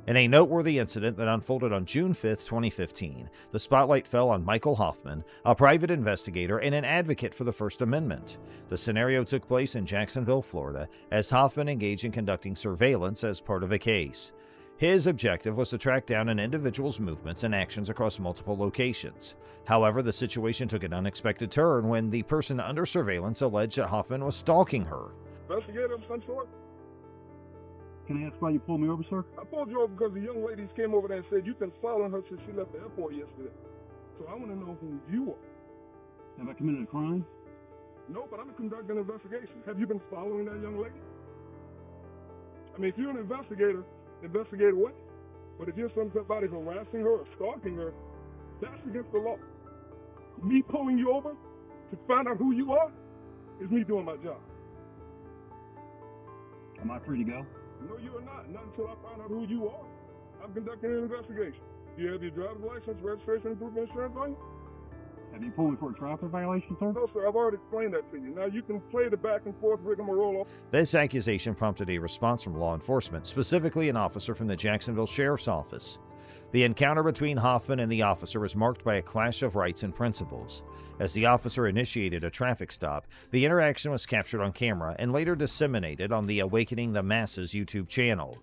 In a noteworthy incident that unfolded on June 5, 2015, the spotlight fell on Michael Hoffman, a private investigator and an advocate for the First Amendment. The scenario took place in Jacksonville, Florida, as Hoffman engaged in conducting surveillance as part of a case. His objective was to track down an individual's movements and actions across multiple locations. However, the situation took an unexpected turn when the person under surveillance alleged that Hoffman was stalking her. Investigator of some sort? Can I ask why you pulled me over, sir? I pulled you over because the young ladies came over there and said you've been following her since she left the airport yesterday. So I want to know who you are. Have I committed a crime? No, but I'm conducting an investigation. Have you been following that young lady? I mean, if you're an investigator, investigate away. But if you're somebody harassing her or stalking her, that's against the law. Me pulling you over to find out who you are is me doing my job. Am I free to go? No, you are not. Not until I find out who you are. I'm conducting an investigation. Do you have your driver's license, registration, and proof of insurance on you? Have you pulled me for a traffic violation, sir? No, sir. I've already explained that to you. Now you can play the back and forth rigmarole. This accusation prompted a response from law enforcement, specifically an officer from the Jacksonville Sheriff's Office. The encounter between Hoffman and the officer was marked by a clash of rights and principles. As the officer initiated a traffic stop, the interaction was captured on camera and later disseminated on the Awakening the Masses YouTube channel.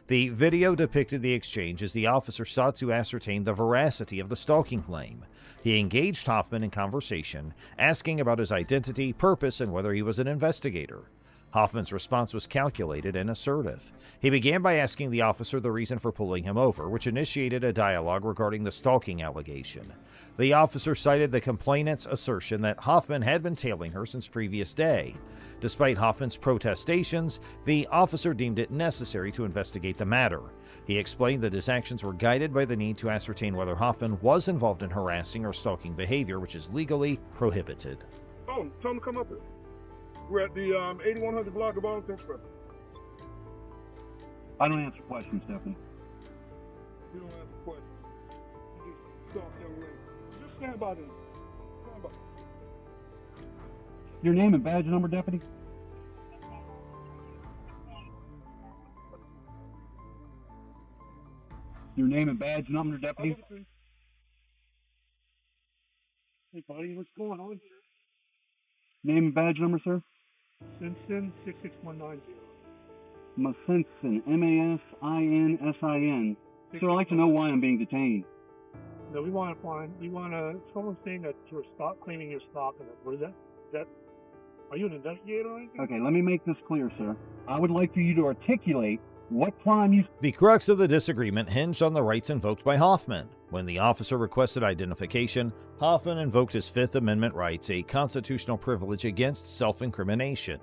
The video depicted the exchange as the officer sought to ascertain the veracity of the stalking claim. He engaged Hoffman in conversation, asking about his identity, purpose, and whether he was an investigator. Hoffman's response was calculated and assertive. He began by asking the officer the reason for pulling him over, which initiated a dialogue regarding the stalking allegation. The officer cited the complainant's assertion that Hoffman had been tailing her since previous day. Despite Hoffman's protestations, the officer deemed it necessary to investigate the matter. He explained that his actions were guided by the need to ascertain whether Hoffman was involved in harassing or stalking behavior, which is legally prohibited. Oh, tell him to come up here. We're at the 8100 block of Arlington Express. I don't answer questions, Deputy. You don't answer questions. You just talk, young lady. Just stand by them. Stand by. Your name and badge number, Deputy? Your name and badge number, Deputy? Hey, buddy, what's going on here? Name and badge number, sir? Simpson 66190. Masinsin, M-A-S-I-N-S-I-N. Sir, I'd like to know why I'm being detained. No, someone's saying that you're claiming you're stalking it. What is that, are you an investigator or anything? Okay, let me make this clear, sir. I would like for you to articulate what crime you... The crux of the disagreement hinged on the rights invoked by Hoffman. When the officer requested identification, Hoffman invoked his Fifth Amendment rights, a constitutional privilege against self-incrimination.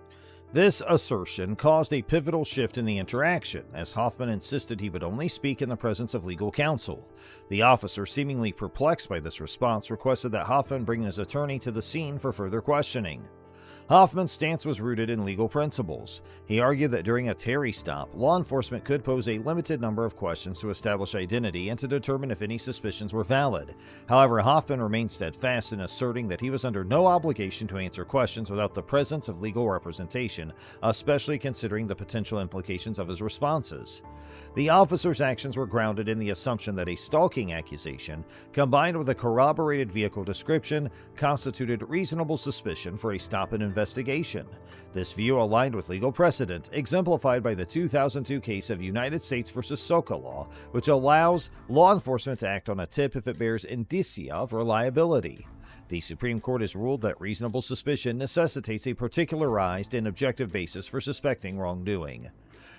This assertion caused a pivotal shift in the interaction, as Hoffman insisted he would only speak in the presence of legal counsel. The officer, seemingly perplexed by this response, requested that Hoffman bring his attorney to the scene for further questioning. Hoffman's stance was rooted in legal principles. He argued that during a Terry stop, law enforcement could pose a limited number of questions to establish identity and to determine if any suspicions were valid. However, Hoffman remained steadfast in asserting that he was under no obligation to answer questions without the presence of legal representation, especially considering the potential implications of his responses. The officer's actions were grounded in the assumption that a stalking accusation, combined with a corroborated vehicle description, constituted reasonable suspicion for a stop and investigation. This view aligned with legal precedent, exemplified by the 2002 case of United States v. Sokolow, which allows law enforcement to act on a tip if it bears indicia of reliability. The Supreme Court has ruled that reasonable suspicion necessitates a particularized and objective basis for suspecting wrongdoing.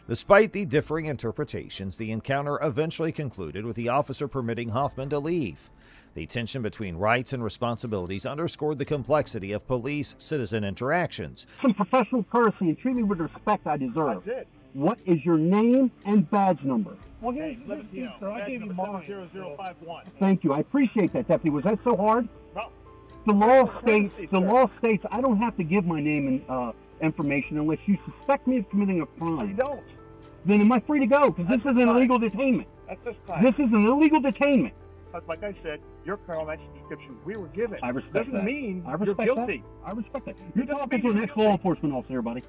Despite the differing interpretations, the encounter eventually concluded with the officer permitting Hoffman to leave. The tension between rights and responsibilities underscored the complexity of police-citizen interactions. Some professional courtesy and treat me with the respect I deserve. That's it. What is your name and badge number? Well, here's sir. I gave you mine. 0051. Thank you. I appreciate that, Deputy. Was that so hard? No. The law states I don't have to give my name and information unless you suspect me of committing a crime. You don't. Then am I free to go? Because this is an illegal detainment. At this time. This is an illegal detainment. But like I said, your criminal matches description we were given. I respect that. Doesn't mean I respect you're guilty. that. I respect that. You're talking to the next law enforcement officer, buddy.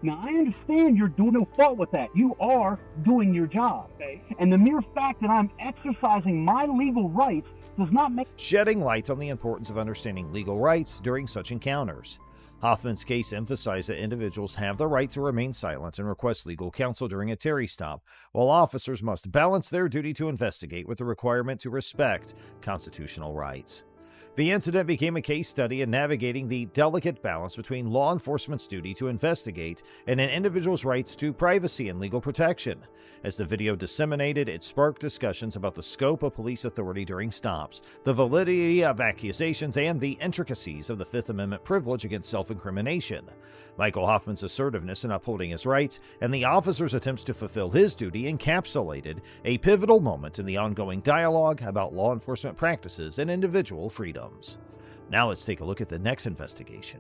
Now, I understand you're doing no fault with that. You are doing your job. Okay. And the mere fact that I'm exercising my legal rights does not make... Shedding light on the importance of understanding legal rights during such encounters. Hoffman's case emphasized that individuals have the right to remain silent and request legal counsel during a Terry stop, while officers must balance their duty to investigate with the requirement to respect constitutional rights. The incident became a case study in navigating the delicate balance between law enforcement's duty to investigate and an individual's rights to privacy and legal protection. As the video disseminated, it sparked discussions about the scope of police authority during stops, the validity of accusations, and the intricacies of the Fifth Amendment privilege against self-incrimination. Michael Hoffman's assertiveness in upholding his rights and the officer's attempts to fulfill his duty encapsulated a pivotal moment in the ongoing dialogue about law enforcement practices and individual freedoms. Now let's take a look at the next investigation.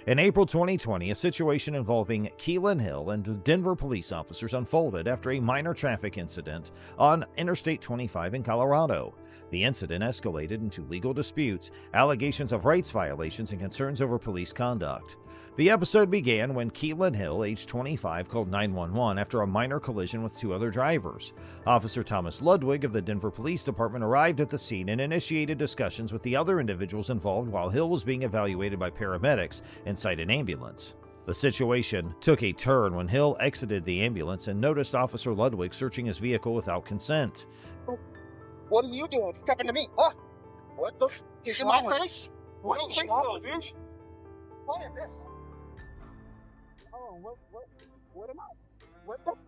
In April 2020, a situation involving Keelan Hill and Denver police officers unfolded after a minor traffic incident on Interstate 25 in Colorado. The incident escalated into legal disputes, allegations of rights violations, and concerns over police conduct. The episode began when Keelan Hill, age 25, called 911 after a minor collision with two other drivers. Officer Thomas Ludwig of the Denver Police Department arrived at the scene and initiated discussions with the other individuals involved while Hill was being evaluated by paramedics inside an ambulance. The situation took a turn when Hill exited the ambulance and noticed Officer Ludwig searching his vehicle without consent. What are you doing? Stepping to me? Huh? What the f is in my face? What is so, dude? What is this? Oh, what am I? What the f?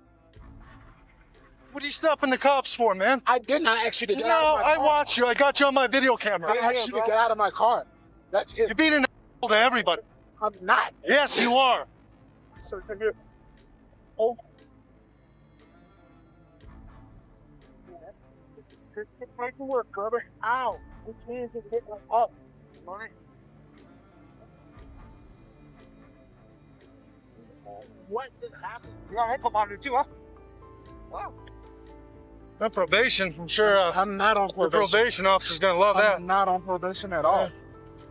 What are you stopping the cops for, man? I did not ask you to get No, out of my I car. watched you. I got you on my video camera. I asked you to get out of my car. That's it. You're being an asshole to everybody. I'm not. Yes, you are. So come here. Oh. It's right to work, brother. Ow. Which means it hit like up. Right. What did happen? You got ankle monitor too, huh? Wow. On probation, I'm sure I'm not on the probation. probation officer's gonna love that. I'm not on probation at all.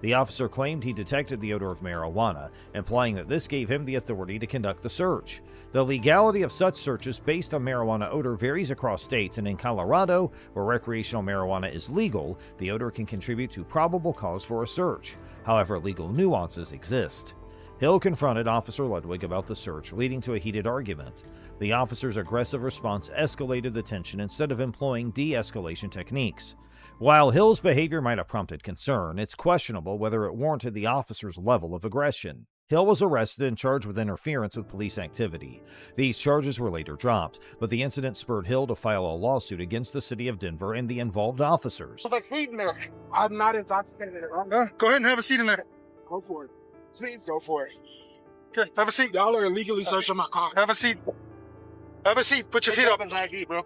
The officer claimed he detected the odor of marijuana, implying that this gave him the authority to conduct the search. The legality of such searches based on marijuana odor varies across states, and in Colorado, where recreational marijuana is legal, the odor can contribute to probable cause for a search. However, legal nuances exist. Hill confronted Officer Ludwig about the search, leading to a heated argument. The officer's aggressive response escalated the tension instead of employing de-escalation techniques. While Hill's behavior might have prompted concern, it's questionable whether it warranted the officer's level of aggression. Hill was arrested and charged with interference with police activity. These charges were later dropped, but the incident spurred Hill to file a lawsuit against the city of Denver and the involved officers. Like feeding there. I'm not intoxicated. Go ahead and have a seat in there. Go for it. Please go for it. Okay, have a seat. Y'all are illegally searching my car. Have a seat. Have a seat. Put your feet up. Bro.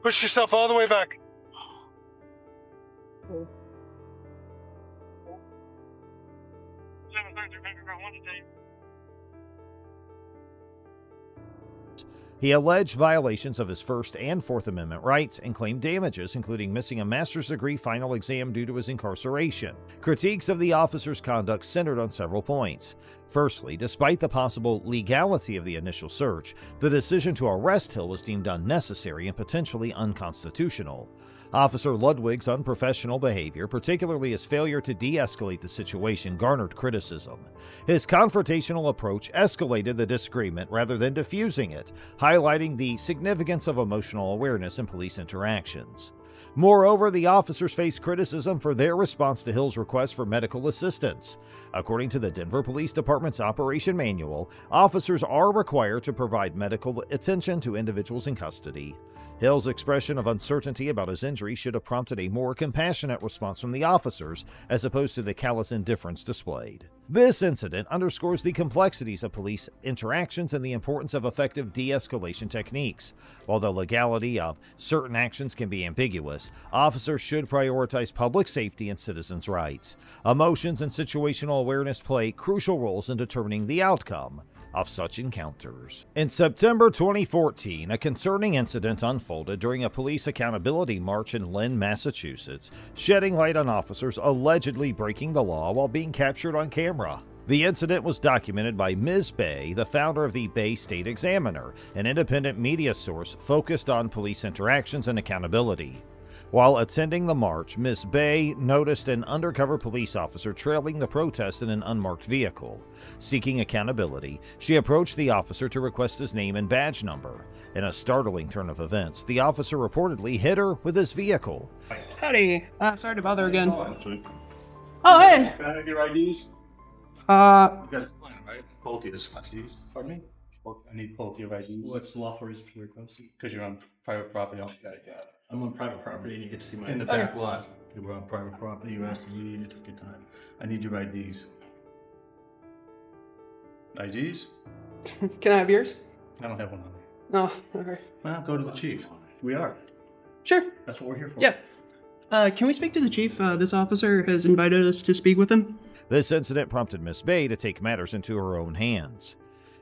Push yourself all the way back. He alleged violations of his First and Fourth Amendment rights and claimed damages, including missing a master's degree final exam due to his incarceration. Critiques of the officer's conduct centered on several points. Firstly, despite the possible legality of the initial search, the decision to arrest Hill was deemed unnecessary and potentially unconstitutional. Officer Ludwig's unprofessional behavior, particularly his failure to de-escalate the situation, garnered criticism. His confrontational approach escalated the disagreement rather than diffusing it, highlighting the significance of emotional awareness in police interactions. Moreover, the officers faced criticism for their response to Hill's request for medical assistance. According to the Denver Police Department's Operation Manual, officers are required to provide medical attention to individuals in custody. Hill's expression of uncertainty about his injury should have prompted a more compassionate response from the officers, as opposed to the callous indifference displayed. This incident underscores the complexities of police interactions and the importance of effective de-escalation techniques. While the legality of certain actions can be ambiguous, officers should prioritize public safety and citizens' rights. Emotions and situational awareness play crucial roles in determining the outcome of such encounters. In September 2014, a concerning incident unfolded during a police accountability march in Lynn, Massachusetts, shedding light on officers allegedly breaking the law while being captured on camera. The incident was documented by Ms. Bay, the founder of the Bay State Examiner, an independent media source focused on police interactions and accountability. While attending the march, Ms. Bay noticed an undercover police officer trailing the protest in an unmarked vehicle. Seeking accountability, she approached the officer to request his name and badge number. In a startling turn of events, the officer reportedly hit her with his vehicle. Howdy. Sorry to bother again. Oh, hey! Can I have your IDs? You guys are fine, right? Both of your IDs. Pardon me? I need both of your IDs. What's the lawful reason for requesting? Because you're on private property. I'm on private property and you get to see my In the back lot. You were on private property. You asked to leave. You took your time. I need your IDs. IDs? Can I have yours? I don't have one on me. No, okay. Well, go to the chief. We are. Sure. That's what we're here for. Yeah. Can we speak to the chief? This officer has invited us to speak with him. This incident prompted Miss Bay to take matters into her own hands.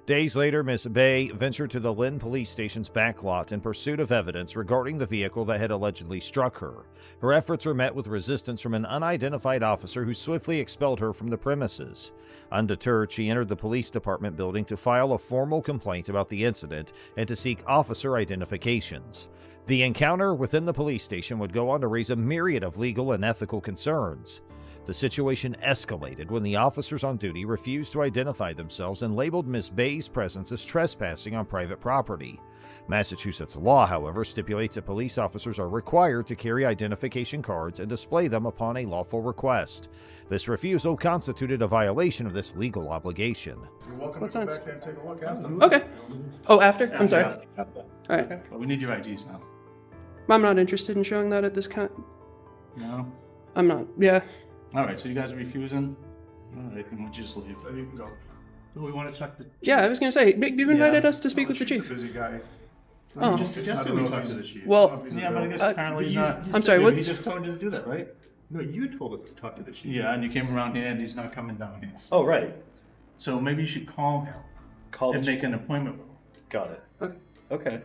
Days later, Miss Bay ventured to the Lynn Police Station's back lot in pursuit of evidence regarding the vehicle that had allegedly struck her. Her efforts were met with resistance from an unidentified officer who swiftly expelled her from the premises. Undeterred, she entered the police department building to file a formal complaint about the incident and to seek officer identifications. The encounter within the police station would go on to raise a myriad of legal and ethical concerns. The situation escalated when the officers on duty refused to identify themselves and labeled Miss Bay's presence as trespassing on private property. Massachusetts law, however, stipulates that police officers are required to carry identification cards and display them upon a lawful request. This refusal constituted a violation of this legal obligation. You're welcome What to come sense? back there and take a look after. Okay. Oh, after? I'm sorry. Yeah. Alright. But we need your IDs now. I'm not interested in showing that at this No? I'm not. Yeah. Alright, so you guys are refusing? Alright, then we'll just leave. Then you can go. Do we want to check the... Yeah, I was gonna say, you've invited us to speak with the Chief's chief. a busy guy. Oh. You just suggested we talk to the chief. Well, Yeah, but I guess Uh, apparently he's you- not... I'm sorry, He what's... just told you to do that, right? No, you told us to talk to the chief. Yeah, and you came around here and he's not coming down here. Oh, right. So maybe you should call him Call the and chief. make an appointment with him. Got it. Okay. Okay.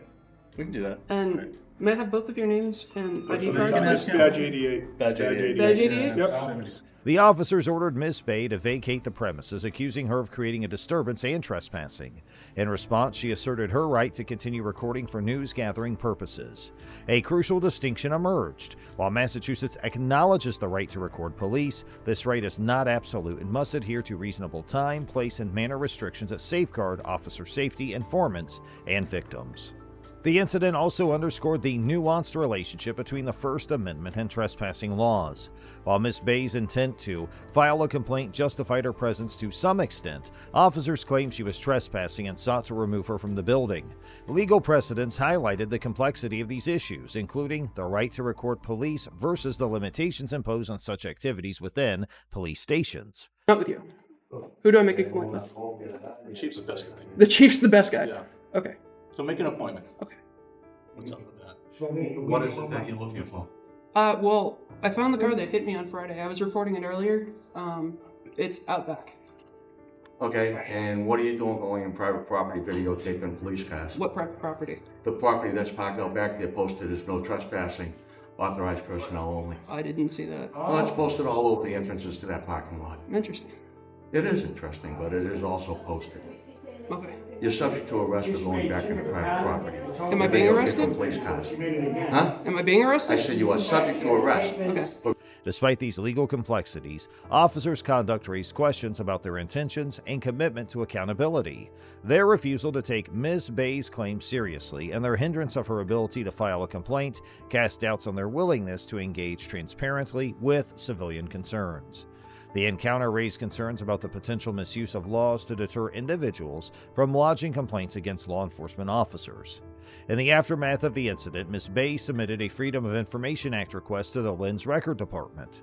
We can do that. And may I have both of your names and ID the cards? time- It's badge 88. Badge 88. Badge 88? Yep. The officers ordered Miss Bay to vacate the premises, accusing her of creating a disturbance and trespassing. In response, she asserted her right to continue recording for news-gathering purposes. A crucial distinction emerged. While Massachusetts acknowledges the right to record police, this right is not absolute and must adhere to reasonable time, place, and manner restrictions that safeguard officer safety, informants, and victims. The incident also underscored the nuanced relationship between the First Amendment and trespassing laws. While Ms. Bay's intent to file a complaint justified her presence to some extent, officers claimed she was trespassing and sought to remove her from the building. Legal precedents highlighted the complexity of these issues, including the right to record police versus the limitations imposed on such activities within police stations. Not with you. Who do I make a complaint with? The chief's the best guy. The chief's the best guy. Yeah. Okay. So make an appointment. Okay. What's up with that? What is it that you're looking for? Well, I found the car that hit me on Friday. I was reporting it earlier. It's out back. Okay, and what are you doing going in private property videotaping police cars? What private property? The property that's parked out back there posted as no trespassing, authorized personnel only. I didn't see that. Well, it's posted all over the entrances to that parking lot. Interesting. It is interesting, but it is also posted. Okay. You're subject to arrest for going back into private property. Am I being Videotaping arrested? police cars. Huh? Am I being I arrested? said you are subject to arrest. Okay. Despite these legal complexities, officers' conduct raised questions about their intentions and commitment to accountability. Their refusal to take Ms. Bay's claims seriously and their hindrance of her ability to file a complaint cast doubts on their willingness to engage transparently with civilian concerns. The encounter raised concerns about the potential misuse of laws to deter individuals from lodging complaints against law enforcement officers. In the aftermath of the incident, Ms. Bay submitted a Freedom of Information Act request to the Lynn's Record Department.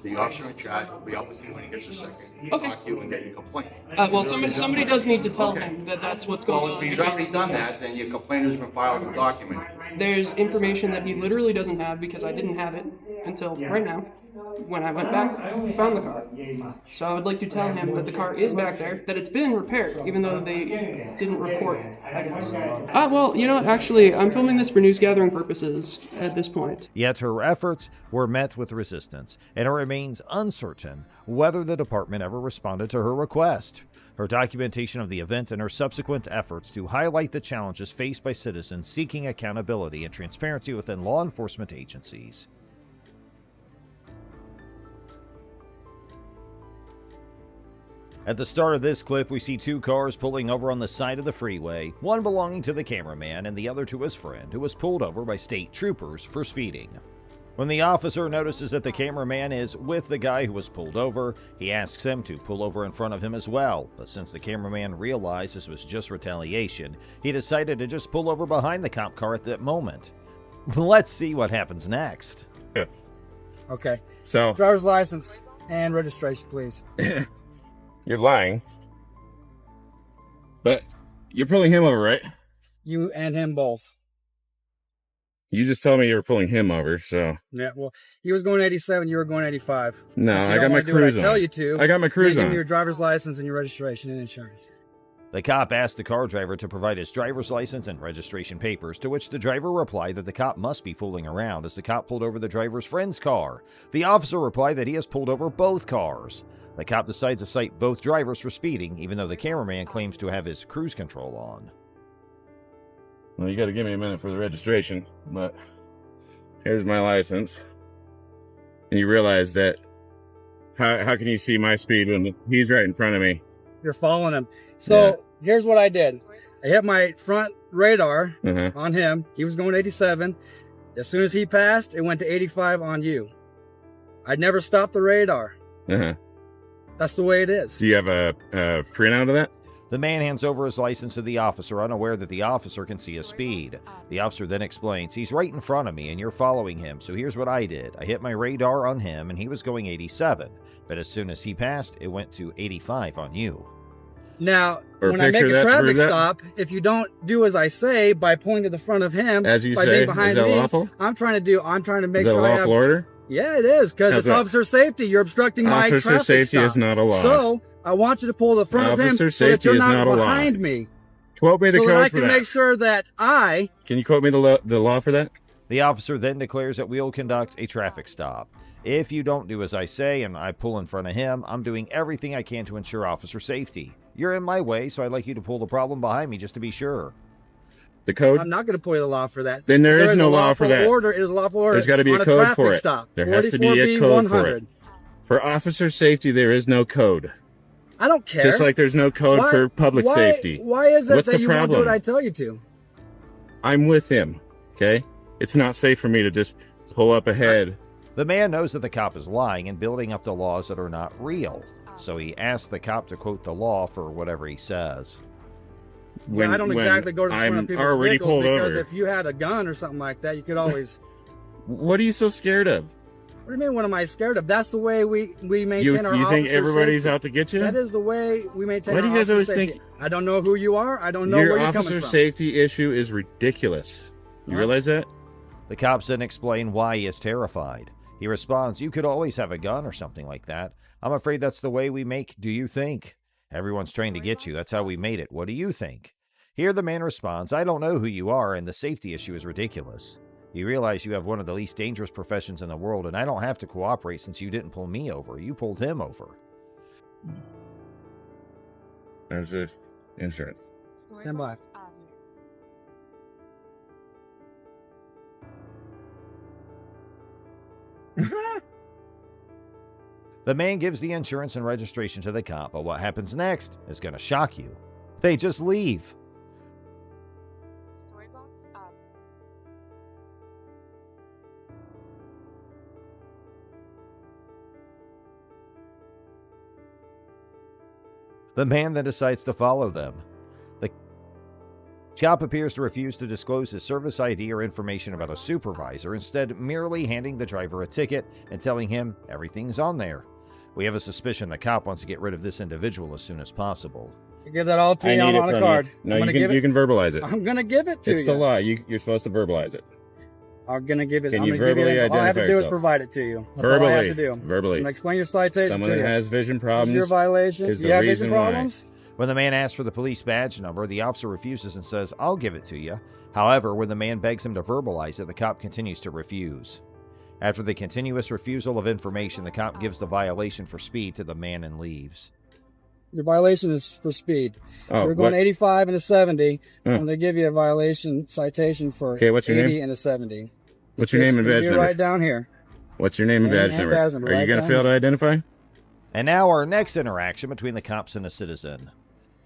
The officer in charge will be out with you when he gets a second. Okay. Talk to you and get your complaint. Well, somebody does need to tell him that that's what's going Well, on. if he's because already done that, then your complaint has been filed and documented. There's information that he literally doesn't have because I didn't have it until right now. when I went back, I found the car. So I would like to tell him that the car is back there, that it's been repaired, even though they didn't report, I guess. Well, you know what, actually, I'm filming this for news gathering purposes at this point. Yet her efforts were met with resistance, and it remains uncertain whether the department ever responded to her request. Her documentation of the event and her subsequent efforts to highlight the challenges faced by citizens seeking accountability and transparency within law enforcement agencies. At the start of this clip, we see two cars pulling over on the side of the freeway, one belonging to the cameraman and the other to his friend, who was pulled over by state troopers for speeding. When the officer notices that the cameraman is with the guy who was pulled over, he asks him to pull over in front of him as well, but since the cameraman realized this was just retaliation, he decided to just pull over behind the cop car at that moment. Let's see what happens next. Yeah. Okay. So, driver's license and registration, please. You're lying. But you're pulling him over, right? You and him both. You just told me you were pulling him over, so. Yeah, well, he was going 87, you were going 85. No, I got my cruise on. Tell you to. I got my cruise on. Give me your driver's license and your registration and insurance. The cop asked the car driver to provide his driver's license and registration papers, to which the driver replied that the cop must be fooling around as the cop pulled over the driver's friend's car. The officer replied that he has pulled over both cars. The cop decides to cite both drivers for speeding, even though the cameraman claims to have his cruise control on. Well, you got to give me a minute for the registration, but here's my license. And you realize that how can you see my speed when he's right in front of me? You're following him. So here's what I did. I hit my front radar on him. He was going 87. As soon as he passed, it went to 85 on you. I never stopped the radar. That's the way it is. Do you have a printout of that? The man hands over his license to the officer, unaware that the officer can see his speed. The officer then explains, he's right in front of me and you're following him, so here's what I did. I hit my radar on him and he was going 87, but as soon as he passed, it went to 85 on you. Now, when I make a traffic stop, if you don't do as I say by pulling to the front of him, as you by say, being behind is that me, lawful? I'm trying to make is sure that I have lawful order? Yeah, it is, because it's officer safety. You're obstructing my traffic stop. Officer safety is not a law. So, I want you to pull the front of him so that you're not behind me. Quote me the code for that. So that I can make sure that I... Can you quote me the law for that? The officer then declares that we'll conduct a traffic stop. If you don't do as I say and I pull in front of him, I'm doing everything I can to ensure officer safety. You're in my way, so I'd like you to pull the problem behind me just to be sure. The code? I'm not going to pull you the law for that. Then there is no law for that. It is a lawful order. There's got to be a code for it. Stop. There has to be a code for it. For officer safety, there is no code. I don't care. Just like there's no code for public safety. Why is it that you won't do what I tell you to? I'm with him, okay? It's not safe for me to just pull up ahead. The man knows that the cop is lying and building up the laws that are not real, so he asks the cop to quote the law for whatever he says. I don't exactly go to the front of people's vehicles because if you had a gun or something like that, you could always... What are you so scared of? What do you mean, what am I scared of? That's the way we maintain our officer safety. You think everybody's out to get you? That is the way we maintain our officer safety. Why do you guys always think... I don't know who you are. I don't know where you're coming from. Your officer safety issue is ridiculous. You realize that? The cops then explain why he is terrified. He responds, you could always have a gun or something like that. I'm afraid that's the way we make do you think. Everyone's trying to get you. That's how we made it. What do you think? Here the man responds, I don't know who you are, and the safety issue is ridiculous. You realize you have one of the least dangerous professions in the world, and I don't have to cooperate since you didn't pull me over. You pulled him over. There's the insurance. Stand by. The man gives the insurance and registration to the cop, but what happens next is going to shock you. They just leave. The man then decides to follow them. The cop appears to refuse to disclose his service ID or information about a supervisor, instead merely handing the driver a ticket and telling him everything's on there. We have a suspicion the cop wants to get rid of this individual as soon as possible. I give that all to you on a card. No, you can verbalize it. I'm going to give it to you. It's the law. You're supposed to verbalize it. I'm gonna give it. Can I'm you gonna give verbally you. All I have to identify do is yourself? provide it to you. That's Verbally. all I have to do. Verbally. I'm gonna explain your citation Someone to that you. has vision problems. This is your violation. Is You the have reason vision problems? When the man asks for the police badge number, the officer refuses and says, "I'll give it to you." However, when the man begs him to verbalize it, the cop continues to refuse. After the continuous refusal of information, the cop gives the violation for speed to the man and leaves. Your violation is for speed. Oh, You're going what? 85 and a 70. Huh. I'm gonna give you a violation citation for Okay, what's your 80 name? and a 70. What's your name and badge number? Right down here. What's your name and badge number? Are you right going to down fail to here. identify? And now our next interaction between the cops and a citizen.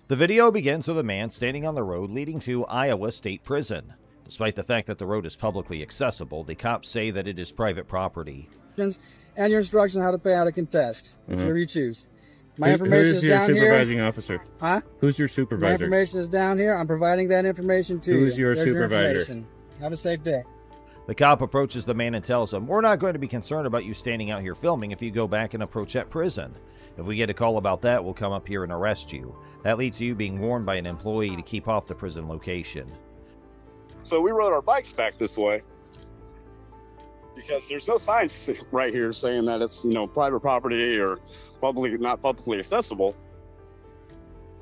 The video begins with a man standing on the road leading to Iowa State Prison. Despite the fact that the road is publicly accessible, the cops say that it is private property. And your instructions on how to pay out a contest, whichever you choose. My Who- information who's is your down here. supervising officer? Huh? Who's your My supervisor? information is down here. I'm providing that information to you. Who's your There's supervisor? information. Have a safe day. The cop approaches the man and tells him, "We're not going to be concerned about you standing out here filming if you go back and approach that prison. If we get a call about that, we'll come up here and arrest you." That leads to you being warned by an employee to keep off the prison location. So we rode our bikes back this way because there's no signs right here saying that it's, private property or not publicly accessible.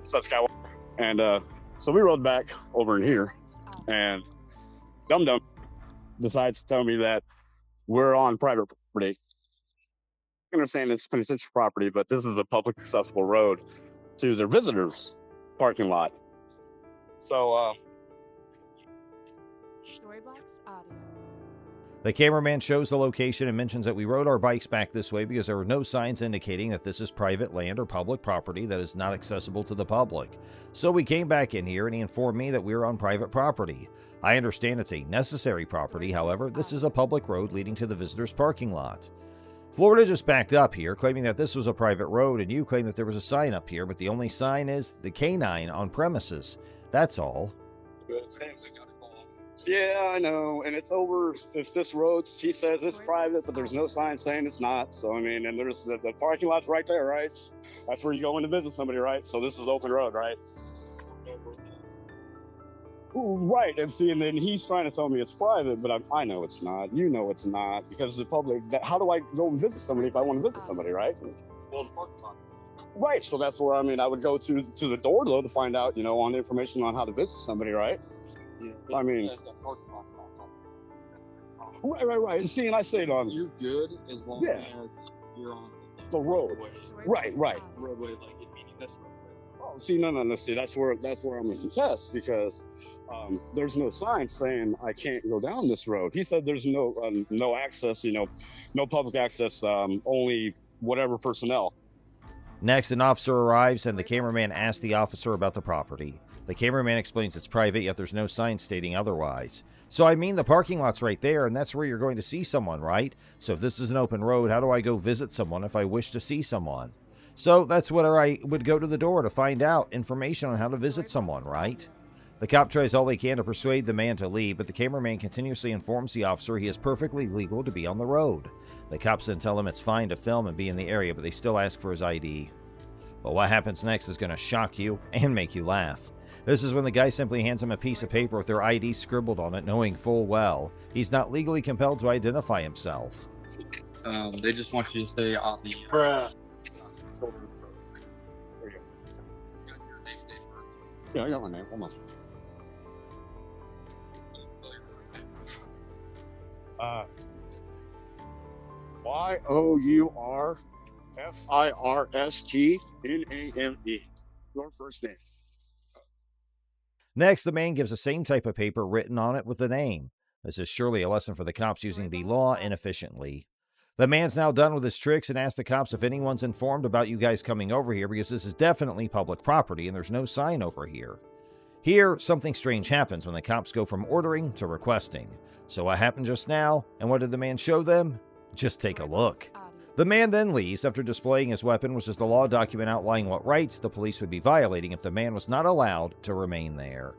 Such kind of, and so we rode back over in here, and Dum Dum decides to tell me that we're on private property. I understand it's penitentiary property, but this is a public accessible road to their visitors' parking lot. So, Storyblocks Audio. The cameraman shows the location and mentions that we rode our bikes back this way because there were no signs indicating that this is private land or public property that is not accessible to the public. So we came back in here and he informed me that we were on private property. I understand it's a necessary property, however, this is a public road leading to the visitor's parking lot. Florida just backed up here, claiming that this was a private road, and you claim that there was a sign up here, but the only sign is the K9 on premises. That's all. yeah, I know, and it's over. If this road, he says it's private, but there's no sign saying it's not. So I mean, and there's the parking lot's right there, right? That's where you go in to visit somebody, right? So this is open road, right? Ooh, right, and see, and then he's trying to tell me it's private, but I know it's not. You know it's not, because the public. How do I go and visit somebody if I want to visit somebody, right? Well, the parking lot. Right, so that's where I would go to the door though to find out, on information on how to visit somebody, right? Yeah, I mean, right. See, and I say it on. You're good as long as you're on the road. Right. Roadway, like it meaning this roadway. Oh, see, no. See, that's where I'm going to contest because there's no sign saying I can't go down this road. He said there's no access, no public access, only whatever personnel. Next, an officer arrives and the cameraman asks the officer about the property. The cameraman explains it's private, yet there's no sign stating otherwise. So I mean, the parking lot's right there, and that's where you're going to see someone, right? So if this is an open road, how do I go visit someone if I wish to see someone? So that's where I would go to the door to find out information on how to visit someone, right? The cop tries all they can to persuade the man to leave, but the cameraman continuously informs the officer he is perfectly legal to be on the road. The cops then tell him it's fine to film and be in the area, but they still ask for his ID. But what happens next is going to shock you and make you laugh. This is when the guy simply hands him a piece of paper with their ID scribbled on it, knowing full well he's not legally compelled to identify himself. They just want you to stay on the... Yeah, I got my name. Hold on. YOURFIRSTNAME. Your first name. Next, the man gives the same type of paper written on it with the name. This is surely a lesson for the cops using the law inefficiently. The man's now done with his tricks and asks the cops if anyone's informed about you guys coming over here because this is definitely public property and there's no sign over here. Here, something strange happens when the cops go from ordering to requesting. So what happened just now, and what did the man show them? Just take a look. The man then leaves after displaying his weapon, which is the law document outlining what rights the police would be violating if the man was not allowed to remain there.